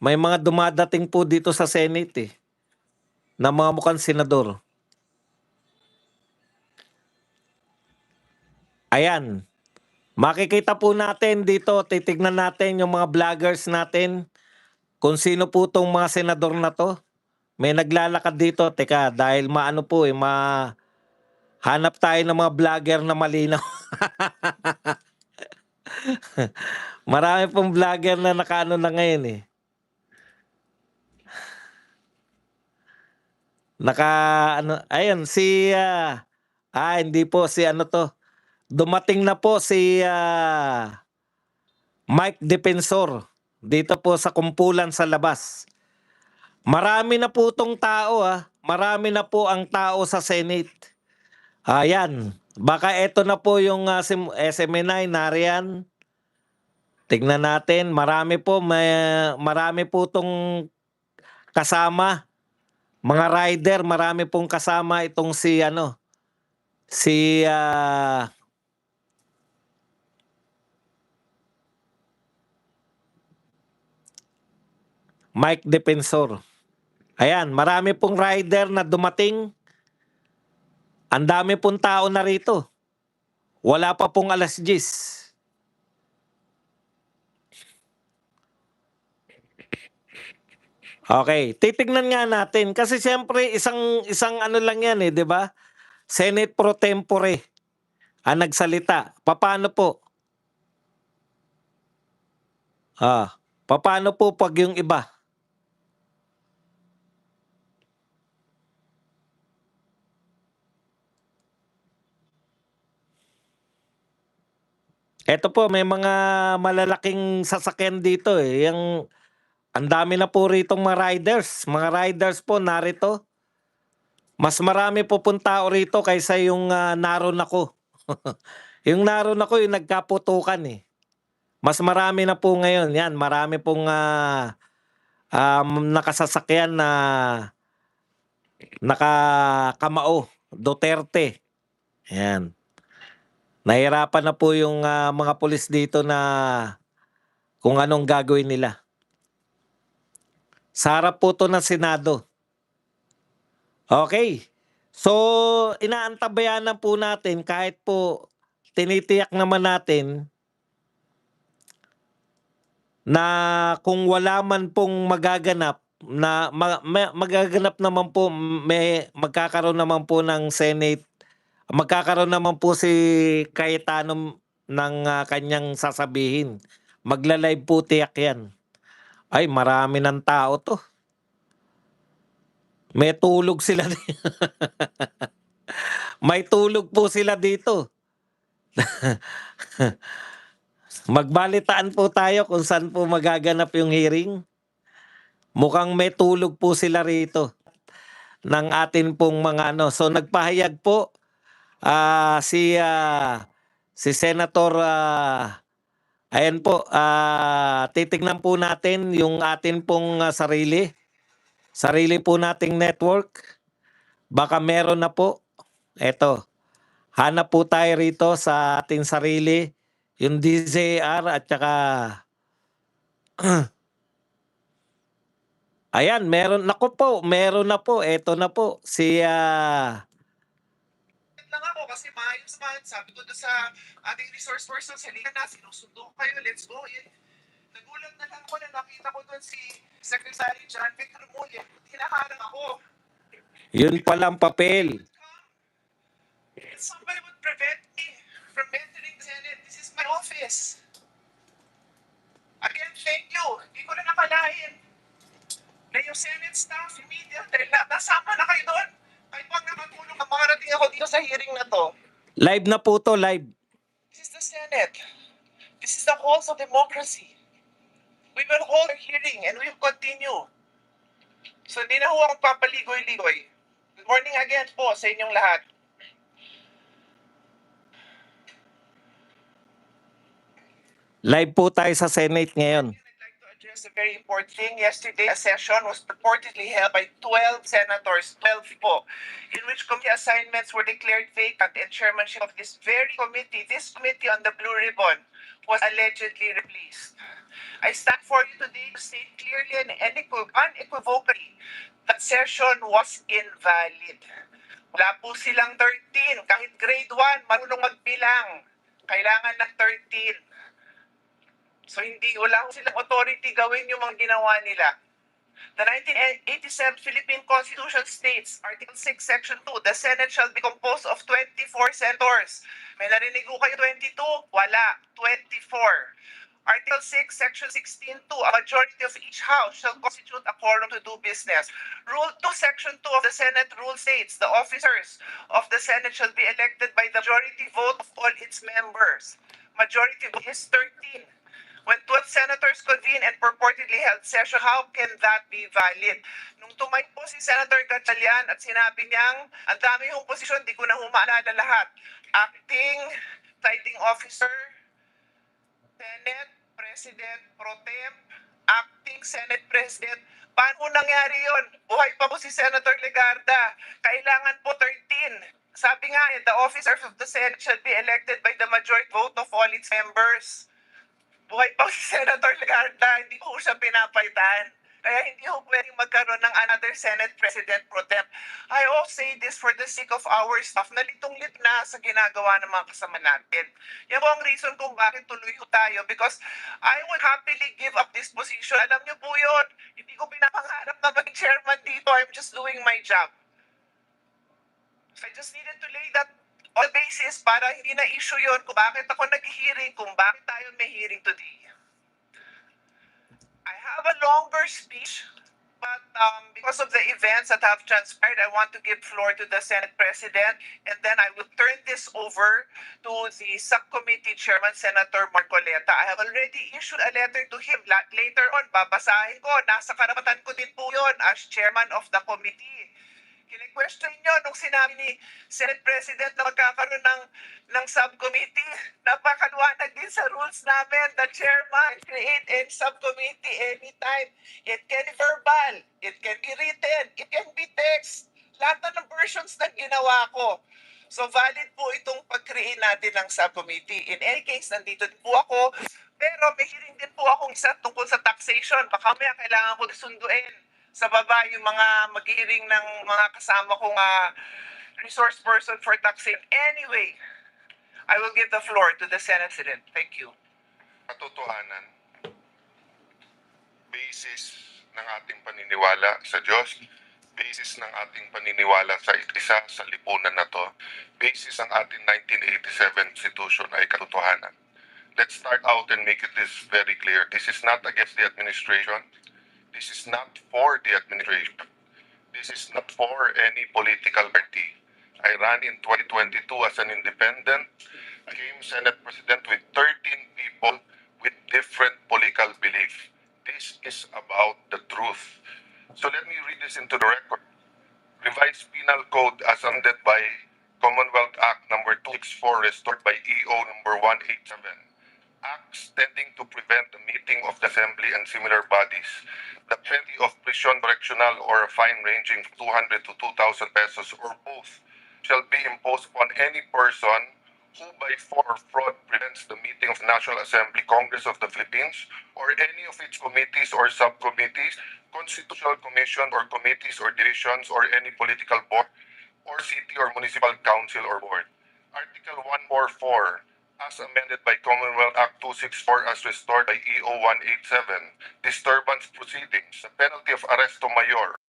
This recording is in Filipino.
May mga dumadating po dito sa Senate na mga mukhang senador. Ayan. Makikita po natin dito, titignan natin yung mga vloggers natin kung sino po tong mga senador na to. May naglalakad dito. Teka, dahil maano po hanap tayo ng mga vlogger na malinaw. Marami pong vlogger na nakaano na ngayon ayun, hindi po si ano to. Dumating na po si Mike Defensor dito po sa kumpulan sa labas. Marami na po tong tao Marami na po ang tao sa Senate. Ayan. Baka eto na po yung SMNI nariyan. Tignan natin. Marami po tong kasama. Mga rider, marami pong kasama itong si Mike Defensor. Ayan, marami pong rider na dumating. Ang dami pong tao na rito. Wala pa pong 10:00. Okay, titignan nga natin kasi siyempre isang ano lang 'yan 'di ba? Senate pro tempore ang nagsalita. Paano po? Paano po pag yung iba? Eto po, may mga malalaking sasakyan dito ang dami na po ritong mga riders. Mga riders po narito. Mas marami po pong tao rito kaysa yung naroon ako. Yung naroon ako yung nagkaputukan Mas marami na po ngayon. Yan, marami pong nakasasakyan na nakakamao. Duterte. Yan. Nahirapan na po yung mga pulis dito na kung anong gagawin nila. Sa harap po to ng Senado. Okay. So, inaantabayanan po natin kahit po tinitiyak naman natin na kung wala man pong magaganap na magaganap naman po, magkakaroon naman po ng Senate, magkakaroon naman po si Cayetano ng kanyang sasabihin. Magla-live po tiyak yan. Ay, marami ng tao to. May tulog sila. May tulog po sila dito. Magbalitaan po tayo kung saan po magaganap yung hearing. Mukhang may tulog po sila rito ng atin pong mga So nagpahayag po si Senator ayan po, titignan po natin yung atin pong sarili po nating network. Baka meron na po. Eto, hanap po tayo rito sa ating sarili, yung DZR at saka ayan, meron na po. Eto na po si lang ako kasi maayos man. Sabi ko doon sa ating resource person, halika na, sinusundo ko kayo, let's go. Nagulat na lang ako na nakita ko doon si Secretary John Victor Mulya. Hinaharang ako. Yun palang papel. Somebody would prevent me from entering the Senate. This is my office. Again, thank you. Hindi ko na nakalain na yung Senate staff, yung media, dahil nasama na kayo doon. Kahit wag nakatulong na makarating ako dito sa hearing na to. Live na po to, live. This is the Senate. This is the halls of democracy. We will hold a hearing and we will continue. So hindi na ho akong papaligoy-ligoy. Good morning again po sa inyong lahat. Live po tayo sa Senate ngayon. I'd like to address a very important thing. Yesterday, a session was purportedly held by 12 senators, 12 po, in which committee assignments were declared vacant and chairmanship of this very committee, this committee on the Blue Ribbon, was allegedly replaced. I stand for you today to state clearly and unequivocally that session was invalid. Wala po silang 13. Kahit grade 1, marunong magbilang. Kailangan ng 13. So wala ko silang authority gawin yung mga ginawa nila. The 1987 Philippine Constitution states, Article 6, Section 2, the Senate shall be composed of 24 senators. May narinig ko kayo 22? Wala. 24. Article 6, Section 16.2, a majority of each house shall constitute a quorum to do business. Rule 2, Section 2 of the Senate rule states, the officers of the Senate shall be elected by the majority vote of all its members. Majority vote is 13. When 12 senators convene and purportedly held session, how can that be valid? Nung tumakbo si Senator Gatchalian at sinabi niyang, ang dami yung posisyon, di ko na humaalala lahat. Acting, citing officer, Senate President Pro Tem, Acting Senate President. Paano nangyari yon? Buhay pa po si Senator Legarda. Kailangan po 13. Sabi nga, the officers of the Senate shall be elected by the majority vote of all its members. Buhay pa si Senator Legarda, hindi ko siya pinapalitan. Kaya hindi ko pwedeng magkaroon ng another Senate President Pro Tem. I all say this for the sake of our staff na litong-lit na sa ginagawa ng mga kasama natin. Yan po ang reason kung bakit tuloy ko tayo because I would happily give up this position. Alam niyo po yun, hindi ko pinapangarap na maging chairman dito. I'm just doing my job. So I just needed to lay that on the basis para hindi na issue yun kung bakit ako nag-hearing, kung bakit tayo may hearing today. I have a longer speech, but because of the events that have transpired, I want to give floor to the Senate President, and then I will turn this over to the subcommittee chairman, Senator Marcoleta. I have already issued a letter to him. Later on, babasahin ko. Nasa karapatan ko din po yun as chairman of the committee. Kini-question nyo nung sinabi ni Senate President na magkakaroon ng subcommittee. Napakaluwanag din sa rules namin. The chairman create a subcommittee anytime. It can be verbal, it can be written, it can be text. Lahat na ng versions na ginawa ko. So valid po itong pag-create natin ng subcommittee. In any case, nandito din po ako. Pero may hearing din po akong isa tungkol sa taxation. Baka may kailangan ko sunduin sa baba yung mga mag-hearing ng mga kasama kong resource person for taxation. Anyway, I will give the floor to the Senate President. Thank you. Katotohanan, basis ng ating paniniwala sa Diyos, basis ng ating paniniwala sa isa sa lipunan na to, basis ng ating 1987 Constitution ay katotohanan. Let's start out and make this very clear. This is not against the administration. This is not for the administration. This is not for any political party. I ran in 2022 as an independent. I became Senate President with 13 people with different political beliefs. This is about the truth. So let me read this into the record. Revised Penal Code as amended by Commonwealth Act number 264 restored by EO number 187. Acts tending to prevent the meeting of the assembly and similar bodies. The penalty of prison correctional or a fine ranging from 200 to 2,000 pesos or both shall be imposed upon any person who by force or fraud prevents the meeting of the National Assembly, Congress of the Philippines, or any of its committees or subcommittees, constitutional commission or committees or divisions, or any political board, or city or municipal council or board. Article 144, as amended by Commonwealth Act 264 as restored by EO 187, disturbance proceedings, the penalty of arresto mayor